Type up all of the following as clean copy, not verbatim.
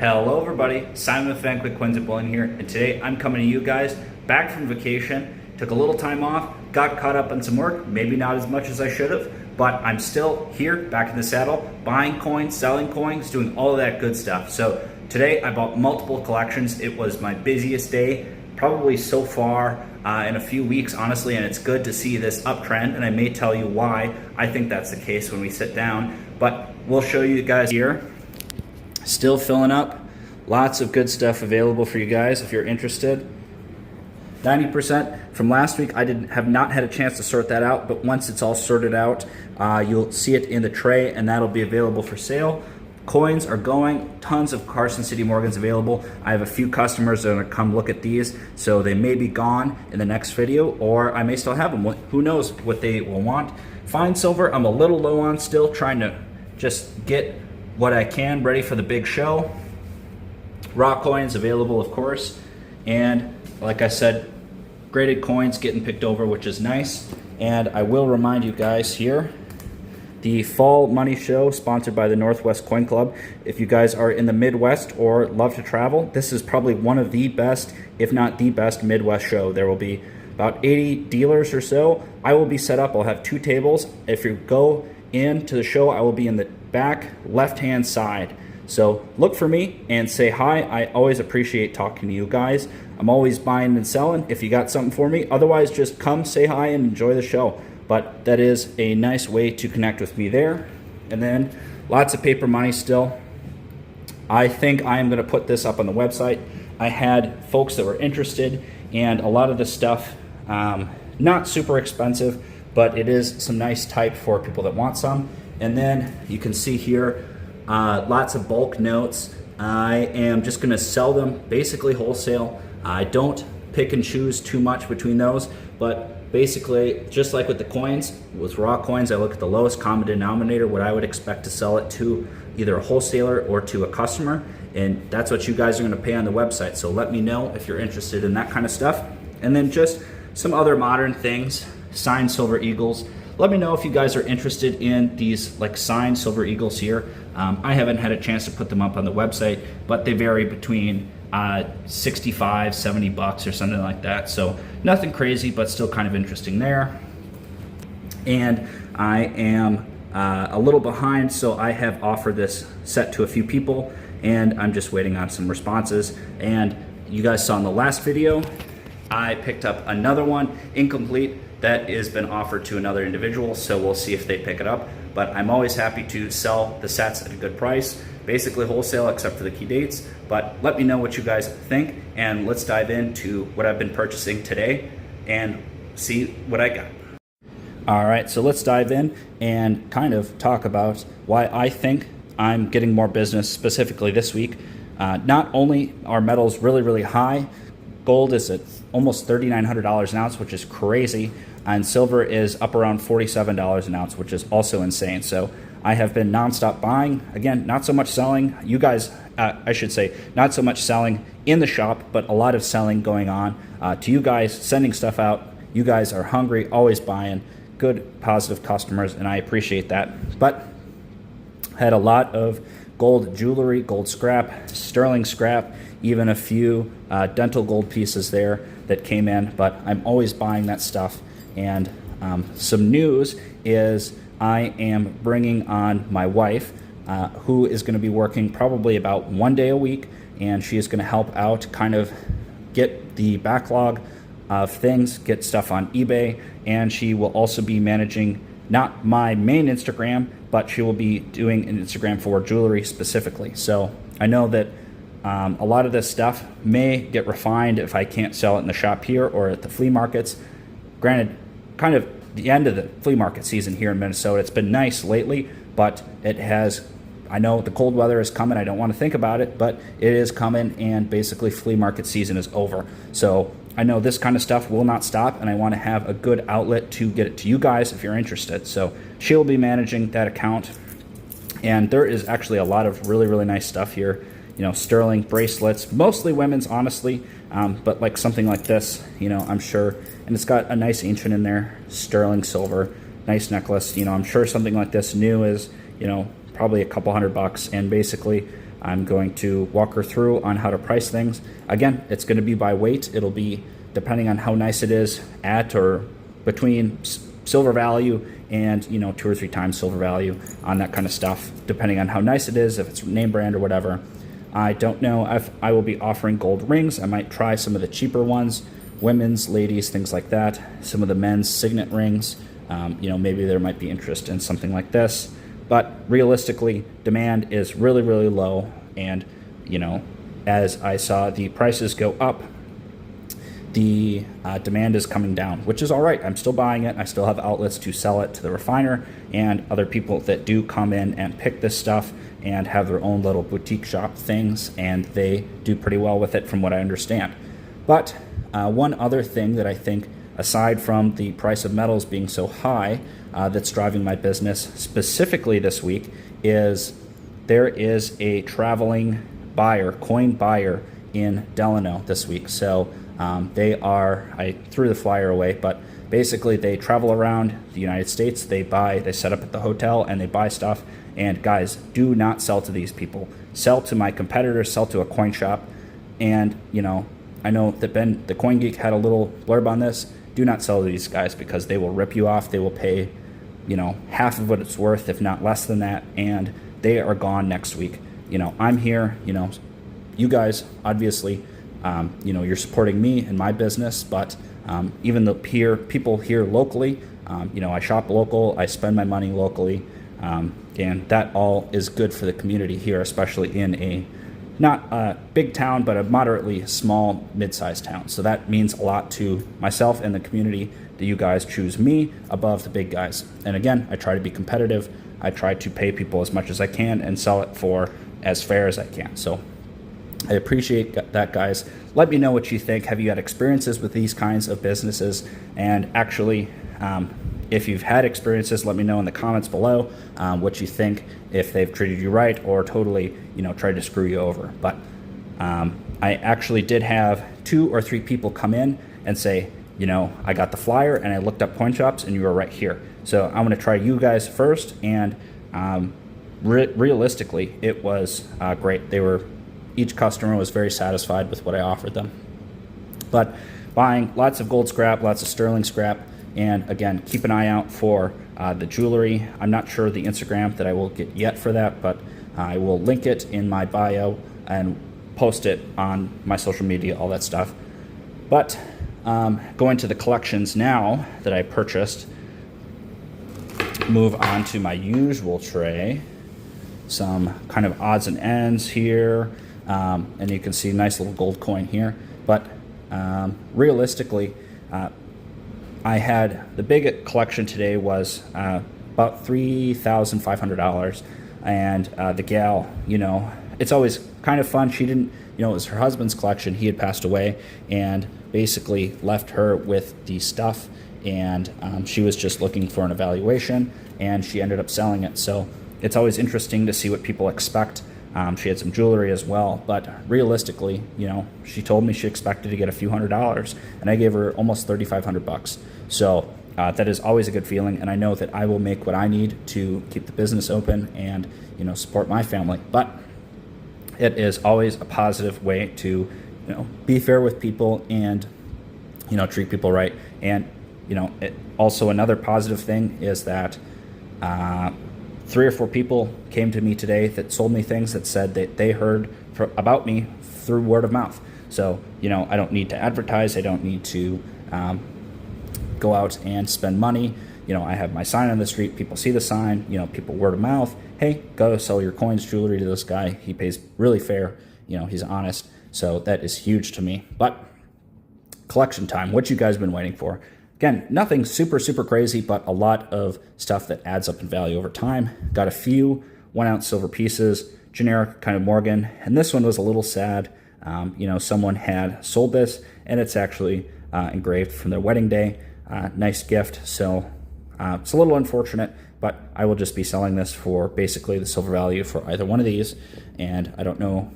Hello everybody, Simon with Quigg, Quigg at Bullion here, and today I'm coming to you guys back from vacation. Took a little time off, got caught up on some work, maybe not as much as I should have, but I'm still here, back in the saddle, buying coins, selling coins, doing all of that good stuff. So today I bought multiple collections. It was my busiest day, probably so far in a few weeks, honestly, and it's good to see this uptrend, and I may tell you why I think that's the case when we sit down, but we'll show you guys here. Still filling up, lots of good stuff available for you guys if you're interested. 90% from last week. I have not had a chance to sort that out, but once it's all sorted out, you'll see it in the tray and that'll be available for sale. Coins are going, tons of Carson City Morgans available. I have a few customers that are gonna come look at these, so they may be gone in the next video, or I may still have them. Who knows what they will want. Fine silver, I'm a little low on still, trying to just get what I can ready for the big show. Raw coins available, of course, and like I said, graded coins getting picked over, which is nice. And I will remind you guys here, the Fall Money Show sponsored by the Northwest Coin Club. If you guys are in the Midwest or love to travel, this is probably one of the best, if not the best, Midwest show. There will be about 80 dealers or so. I will be set up, I'll have 2 tables. If you go into the show, I will be in the back left-hand side. So look for me and say hi. I always appreciate talking to you guys. I'm always buying and selling if you got something for me. Otherwise, just come say hi and enjoy the show. But that is a nice way to connect with me there. And then lots of paper money still. I think I am going to put this up on the website. I had folks that were interested, and a lot of the stuff, not super expensive, but it is some nice type for people that want some. And then you can see here, lots of bulk notes. I am just gonna sell them basically wholesale. I don't pick and choose too much between those, but basically, just like with the coins, with raw coins, I look at the lowest common denominator, what I would expect to sell it to either a wholesaler or to a customer, and that's what you guys are gonna pay on the website. So let me know if you're interested in that kind of stuff. And then just some other modern things, signed silver eagles. Let me know if you guys are interested in these like signed silver eagles here. I haven't had a chance to put them up on the website, but they vary between 65, 70 bucks or something like that. So nothing crazy, but still kind of interesting there. And I am a little behind, so I have offered this set to a few people and I'm just waiting on some responses. And you guys saw in the last video, I picked up another one, incomplete, that has been offered to another individual, so we'll see if they pick it up. But I'm always happy to sell the sets at a good price, basically wholesale except for the key dates. But let me know what you guys think, and let's dive into what I've been purchasing today and see what I got. All right, so let's dive in and kind of talk about why I think I'm getting more business specifically this week. Not only are metals really, really high, gold is at almost $3,900 an ounce, which is crazy, and silver is up around $47 an ounce, which is also insane. So I have been nonstop buying. Again, not so much selling. You guys, I should say, not so much selling in the shop, but a lot of selling going on to you guys, sending stuff out. You guys are hungry, always buying, good, positive customers, and I appreciate that. But had a lot of gold jewelry, gold scrap, sterling scrap, even a few dental gold pieces there that came in, but I'm always buying that stuff. And some news is I am bringing on my wife, who is going to be working probably about 1 day a week, and she is going to help out, kind of get the backlog of things, get stuff on eBay, and she will also be managing not my main Instagram, but she will be doing an Instagram for jewelry specifically. So I know that a lot of this stuff may get refined if I can't sell it in the shop here or at the flea markets. Granted, kind of the end of the flea market season here in Minnesota. It's been nice lately, but it has, I know the cold weather is coming. I don't want to think about it, but it is coming, and basically flea market season is over. So I know this kind of stuff will not stop, and I want to have a good outlet to get it to you guys if you're interested. So she'll be managing that account, and there is actually a lot of really, really nice stuff here. You know, sterling bracelets, mostly women's, honestly, but like something like this, you know, I'm sure, and it's got a nice ancient in there, sterling silver, nice necklace. You know, I'm sure something like this new is, you know, probably a couple $100, and basically I'm going to walk her through on how to price things. Again, it's going to be by weight. It'll be depending on how nice it is at or between silver value and 2 or 3 times silver value on that kind of stuff, depending on how nice it is, if it's name brand or whatever. I don't know if I will be offering gold rings. I might try some of the cheaper ones, women's, ladies, things like that. Some of the men's signet rings. Maybe there might be interest in something like this. But realistically, demand is really, really low. And, as I saw the prices go up, the demand is coming down, which is all right. I'm still buying it. I still have outlets to sell it to the refiner and other people that do come in and pick this stuff and have their own little boutique shop things, and they do pretty well with it from what I understand. But one other thing that I think, aside from the price of metals being so high, that's driving my business specifically this week, is there is a traveling buyer, coin buyer in Delano this week. So I threw the flyer away, but basically they travel around the United States. They set up at the hotel and they buy stuff. And guys, do not sell to these people. Sell to my competitors, sell to a coin shop. And, I know that Ben, the Coin Geek, had a little blurb on this. Do not sell to these guys because they will rip you off. They will pay, half of what it's worth, if not less than that. And they are gone next week. I'm here, you guys, obviously, you're supporting me and my business, but even the people here locally, I shop local, I spend my money locally, and that all is good for the community here, especially in a not a big town, but a moderately small, mid-sized town. So that means a lot to myself and the community that you guys choose me above the big guys. And again, I try to be competitive. I try to pay people as much as I can and sell it for as fair as I can. So I appreciate that, guys. Let me know what you think. Have you had experiences with these kinds of businesses? And actually, if you've had experiences, let me know in the comments below what you think, if they've treated you right or totally, tried to screw you over. But I actually did have 2 or 3 people come in and say, I got the flyer and I looked up coin shops and you were right here. So I'm going to try you guys first. And realistically, it was great. Each customer was very satisfied with what I offered them. But buying lots of gold scrap, lots of sterling scrap, and again, keep an eye out for the jewelry. I'm not sure the Instagram that I will get yet for that, but I will link it in my bio and post it on my social media, all that stuff. But going to the collections now that I purchased, move on to my usual tray. Some kind of odds and ends here. And you can see a nice little gold coin here. But realistically, I had the big collection today was about $3,500. And the gal, it's always kind of fun. She didn't, it was her husband's collection. He had passed away and basically left her with the stuff. And she was just looking for an evaluation and she ended up selling it. So it's always interesting to see what people expect. She had some jewelry as well, but realistically, she told me she expected to get a few $100s, and I gave her almost $3,500. So that is always a good feeling, and I know that I will make what I need to keep the business open and support my family. But it is always a positive way to be fair with people and treat people right. And also another positive thing is that 3 or 4 people came to me today that sold me things that said that they heard about me through word of mouth. So, I don't need to advertise. I don't need to go out and spend money. I have my sign on the street. People see the sign, people word of mouth. Hey, go sell your coins, jewelry to this guy. He pays really fair. He's honest. So that is huge to me. But collection time, what you guys been waiting for? Again, nothing super, super crazy, but a lot of stuff that adds up in value over time. Got a few 1-ounce silver pieces, generic kind of Morgan. And this one was a little sad. Someone had sold this, and it's actually engraved from their wedding day. Nice gift. So it's a little unfortunate, but I will just be selling this for basically the silver value for either one of these. And I don't know,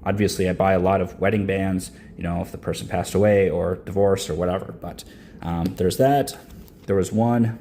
obviously I buy a lot of wedding bands, if the person passed away or divorced or whatever, but there's that. There was one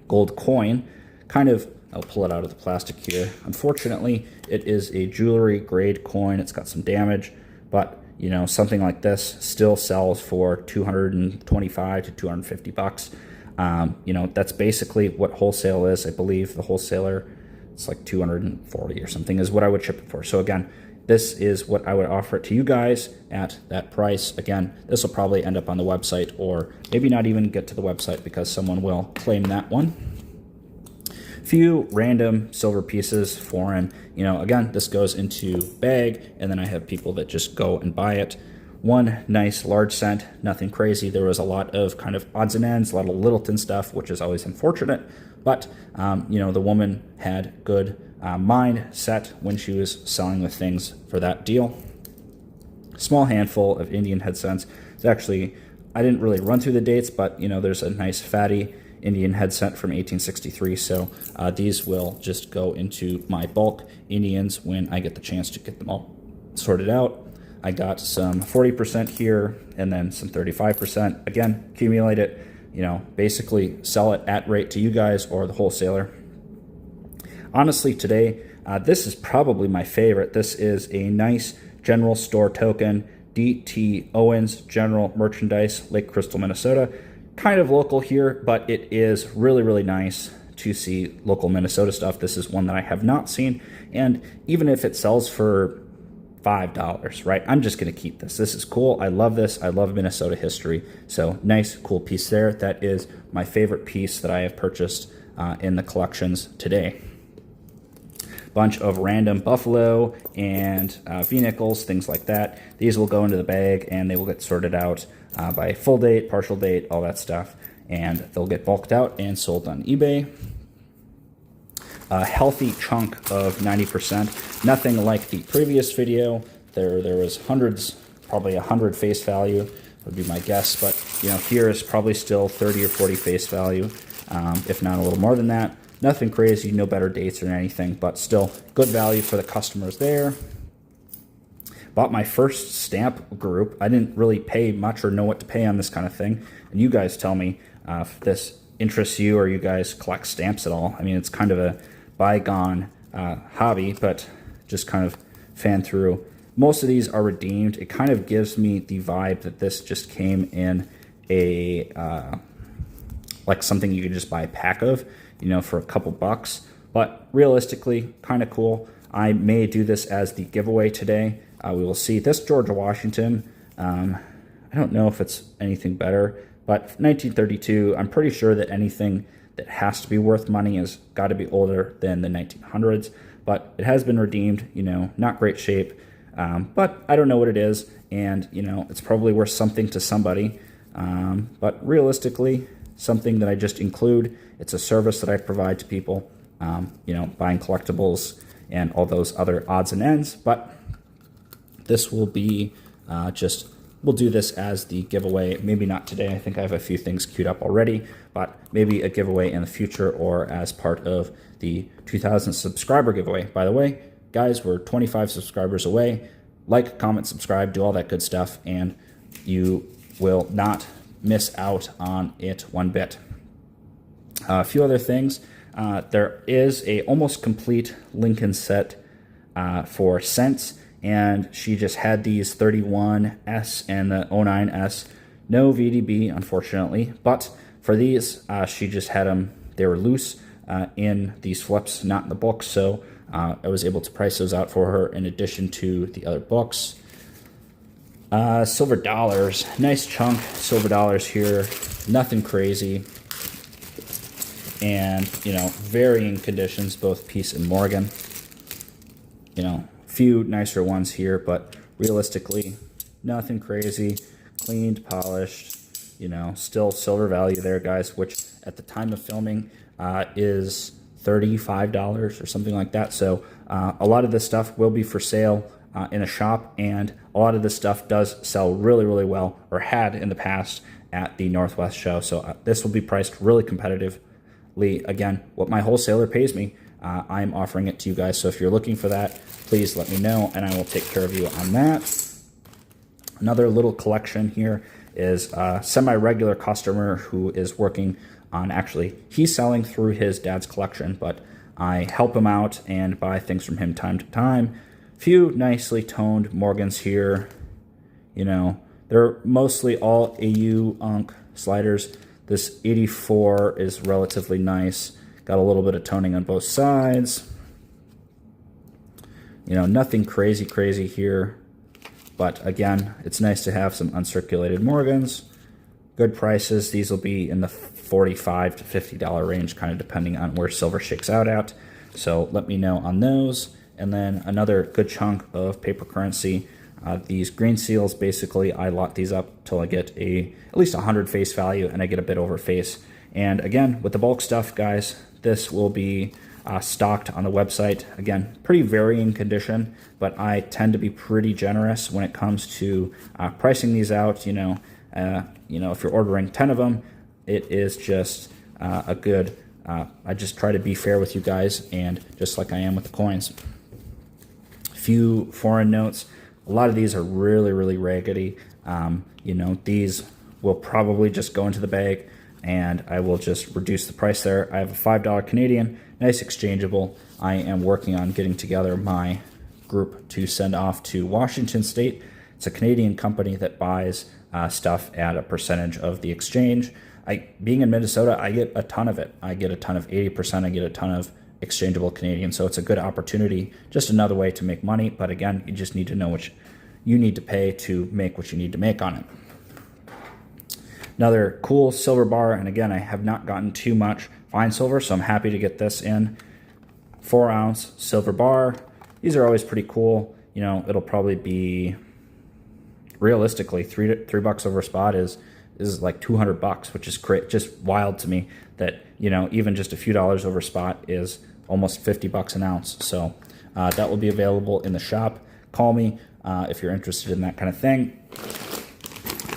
gold coin, kind of I'll pull it out of the plastic here. Unfortunately, it is a jewelry grade coin. It's got some damage, but you know, something like this still sells for 225 to 250 bucks. You know, that's basically what wholesale is. I believe the wholesaler, it's like 240 or something is what I would ship it for. So again, this is what I would offer it to you guys at that price. Again, this will probably end up on the website, or maybe not even get to the website because someone will claim that one. Few random silver pieces, foreign. You know, again, this goes into bag, and then I have people that just go and buy it. One nice large cent, nothing crazy. There was a lot of kind of odds and ends, a lot of Littleton stuff, which is always unfortunate. But, you know, the woman had good mindset when she was selling the things for that deal. Small handful of Indian head cents. It's actually, I didn't really run through the dates, but, you know, there's a nice fatty Indian head cent from 1863. So these will just go into my bulk Indians when I get the chance to get them all sorted out. I got some 40% here and then some 35%. Again, accumulate it, you know, basically sell it at rate to you guys or the wholesaler. Honestly, today, this is probably my favorite. This is a nice general store token, D.T. Owens General Merchandise, Lake Crystal, Minnesota. Kind of local here, but it is really, really nice to see local Minnesota stuff. This is one that I have not seen, and even if it sells for $5, right, I'm just going to keep this. This is cool. I love this. I love Minnesota history. So nice, cool piece there. That is my favorite piece that I have purchased in the collections today. Bunch of random buffalo and V-nickels, things like that. These will go into the bag and they will get sorted out by full date, partial date, all that stuff, and they'll get bulked out and sold on eBay. A healthy chunk of 90%, nothing like the previous video. There was hundreds, probably 100 face value would be my guess, but you know, here is probably still 30 or 40 face value, if not a little more than that. Nothing crazy, no better dates or anything, but still good value for the customers there. Bought my first stamp group. I didn't really pay much or know what to pay on this kind of thing. And you guys tell me if this interests you or you guys collect stamps at all. I mean, it's kind of a bygone hobby, but just kind of fan through. Most of these are redeemed. It kind of gives me the vibe that this just came in a like something you could just buy a pack of, you know, for a couple bucks. But realistically, kind of cool. I may do this as the giveaway today. We will see. This Georgia Washington, I don't know if it's anything better, but 1932, I'm pretty sure that anything that has to be worth money has got to be older than the 1900s, but it has been redeemed, you know, not great shape, but I don't know what it is, and, you know, it's probably worth something to somebody, but realistically, something that I just include. It's a service that I provide to people, you know, buying collectibles and all those other odds and ends, but this will be we'll do this as the giveaway. Maybe not today. I think I have a few things queued up already, but maybe a giveaway in the future or as part of the 2,000 subscriber giveaway. By the way, guys, we're 25 subscribers away. Like, comment, subscribe, do all that good stuff, and you will not miss out on it one bit. A few other things. There is a almost complete Lincoln set for cents, and she just had these 31S and the 09S. No VDB, unfortunately, but for these, she just had them, they were loose in these flips, not in the book, so I was able to price those out for her in addition to the other books. Silver dollars, nice chunk, silver dollars here, nothing crazy, and, you know, varying conditions, both Peace and Morgan, you know, few nicer ones here, but realistically, nothing crazy, cleaned, polished, you know, still silver value there, guys, which at the time of filming is $35 or something like that. So a lot of this stuff will be for sale in a shop, and a lot of this stuff does sell really, really well, or had in the past at the Northwest show. So this will be priced really competitively. Again, what my wholesaler pays me, I'm offering it to you guys. So if you're looking for that, please let me know, and I will take care of you on that. Another little collection here is a semi-regular customer who is working on, actually, he's selling through his dad's collection, but I help him out and buy things from him time to time. Few nicely toned Morgans here. You know, they're mostly all AU Unk sliders. This 84 is relatively nice. Got a little bit of toning on both sides. You know, nothing crazy here. But again, it's nice to have some uncirculated Morgans. Good prices. These will be in the $45 to $50 range, kind of depending on where silver shakes out at. So let me know on those. And then another good chunk of paper currency. These green seals, basically, I lock these up till I get at least 100 face value, and I get a bit over face. And again, with the bulk stuff, guys, this will be stocked on the website. Again, pretty varying condition, but I tend to be pretty generous when it comes to pricing these out. You know, if you're ordering 10 of them, it is just a good. I just try to be fair with you guys, and just like I am with the coins. Few foreign notes. A lot of these are really raggedy. You know, these will probably just go into the bag, and I will just reduce the price there. I have a $5 Canadian, nice exchangeable. I am working on getting together my group to send off to Washington State. It's a Canadian company that buys stuff at a percentage of the exchange. Being in Minnesota, I get a ton of it. I get a ton of 80%. I get a ton of exchangeable Canadian, so it's a good opportunity. Just another way to make money, but again, you just need to know what you need to pay to make what you need to make on it. Another cool silver bar, and again, I have not gotten too much fine silver, so I'm happy to get this in. 4-ounce silver bar. These are always pretty cool. You know, it'll probably be, realistically, $3 over spot is like $200, which is just wild to me that, you know, even just a few dollars over spot is almost $50 an ounce. So that will be available in the shop. Call me if you're interested in that kind of thing.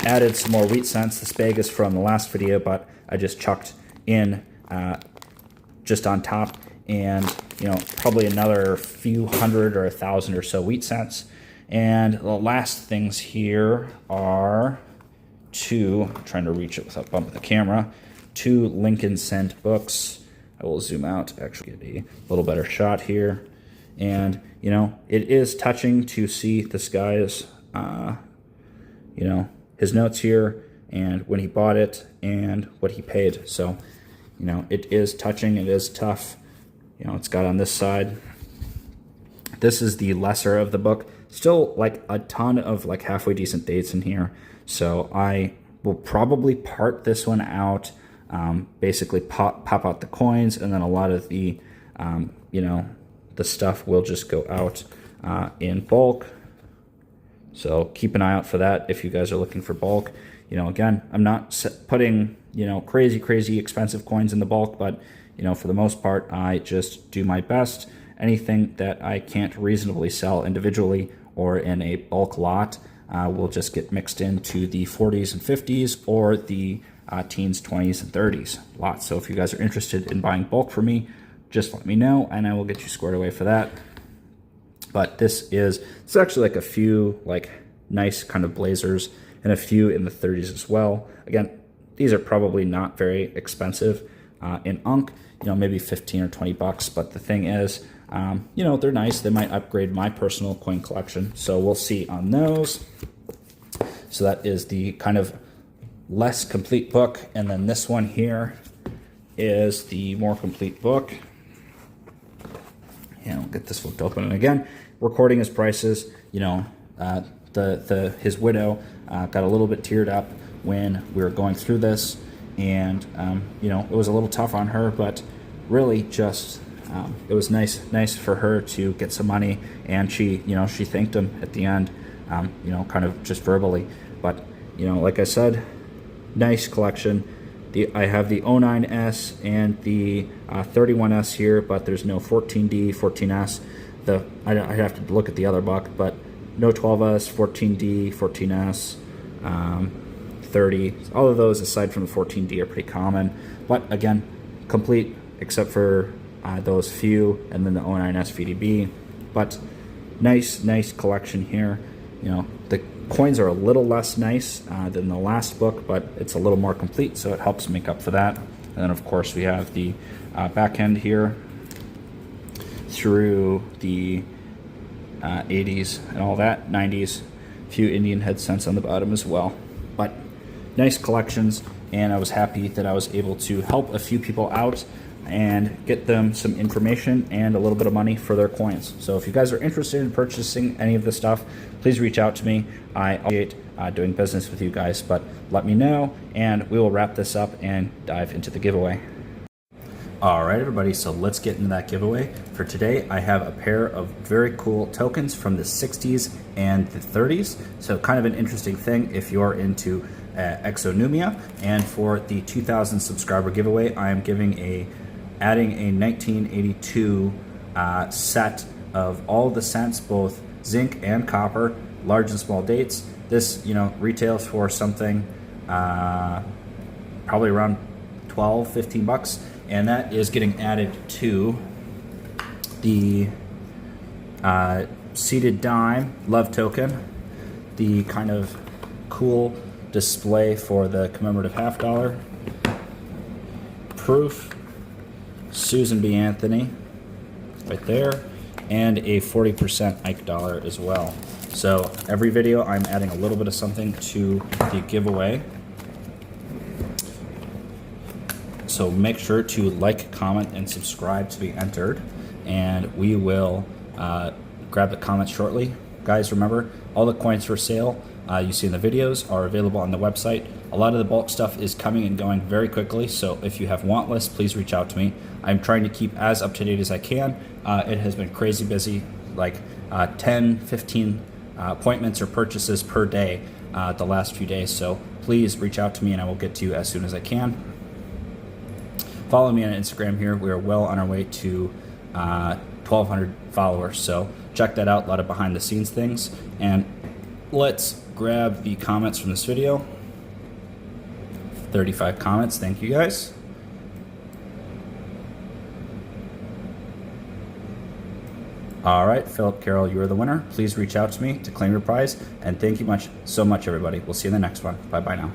Added some more wheat cents. This bag is from the last video, but I just chucked in just on top, and you know, probably another few hundred or 1,000 or so wheat cents. And the last things here are I'm trying to reach it without bumping the camera, 2 Lincoln cent books. I will zoom out to actually get a little better shot here. And, you know, it is touching to see this guy's, you know, his notes here and when he bought it and what he paid. So, you know, it is touching. It is tough. You know, it's got on this side. This is the lesser of the book. Still, like, a ton of, like, halfway decent dates in here. So I will probably part this one out, basically pop out the coins, and then a lot of the, you know, the stuff will just go out in bulk. So keep an eye out for that if you guys are looking for bulk. You know, again, I'm not putting, you know, crazy expensive coins in the bulk, but, you know, for the most part, I just do my best. Anything that I can't reasonably sell individually or in a bulk lot will just get mixed into the 40s and 50s or the teens, 20s, and 30s lots. So if you guys are interested in buying bulk from me, just let me know and I will get you squared away for that. But it's actually like a few like nice kind of blazers and a few in the 30s as well. Again, these are probably not very expensive in Unk, you know, maybe 15 or 20 bucks. But the thing is, you know, they're nice. They might upgrade my personal coin collection. So we'll see on those. So that is the kind of less complete book. And then this one here is the more complete book. And we'll get this flipped open. And again, recording his prices, you know, his widow got a little bit teared up when we were going through this. And, you know, it was a little tough on her, but really just, it was nice for her to get some money. And she, you know, she thanked him at the end, you know, kind of just verbally. But, you know, like I said, nice collection. I have the 09S and the 31S here, but there's no 14D, 14S. I'd have to look at the other buck, but no 12S, 14D, 14S, 30. All of those, aside from the 14D, are pretty common. But again, complete except for those few, and then the 09S VDB. But nice collection here. You know, the coins are a little less nice than the last book, but it's a little more complete, so it helps make up for that. And then, of course, we have the back end here. through the 80s and all that, 90s. A few Indian head cents on the bottom as well. But nice collections, and I was happy that I was able to help a few people out and get them some information and a little bit of money for their coins. So if you guys are interested in purchasing any of this stuff, please reach out to me. I appreciate doing business with you guys, but let me know, and we will wrap this up and dive into the giveaway. All right, everybody, so let's get into that giveaway. For today, I have a pair of very cool tokens from the 60s and the 30s. So kind of an interesting thing if you're into exonumia. And for the 2,000 subscriber giveaway, I am adding a 1982 set of all the cents, both zinc and copper, large and small dates. This, retails for something probably around 12, 15 bucks. And that is getting added to the seated dime love token, the kind of cool display for the commemorative $50 proof, Susan B. Anthony right there, and a 40% Ike dollar as well. So every video I'm adding a little bit of something to the giveaway. So make sure to like, comment, and subscribe to be entered, and we will grab the comments shortly. Guys, remember, all the coins for sale you see in the videos are available on the website. A lot of the bulk stuff is coming and going very quickly, so if you have want lists, please reach out to me. I'm trying to keep as up to date as I can. It has been crazy busy, like 10, 15 appointments or purchases per day the last few days, so please reach out to me and I will get to you as soon as I can. Follow me on Instagram here. We are well on our way to 1,200 followers, so check that out. A lot of behind the scenes things. And let's grab the comments from this video. 35 comments. Thank you guys. All right, Philip Carroll, you are the winner. Please reach out to me to claim your prize. And thank you so much, everybody. We'll see you in the next one. Bye-bye now.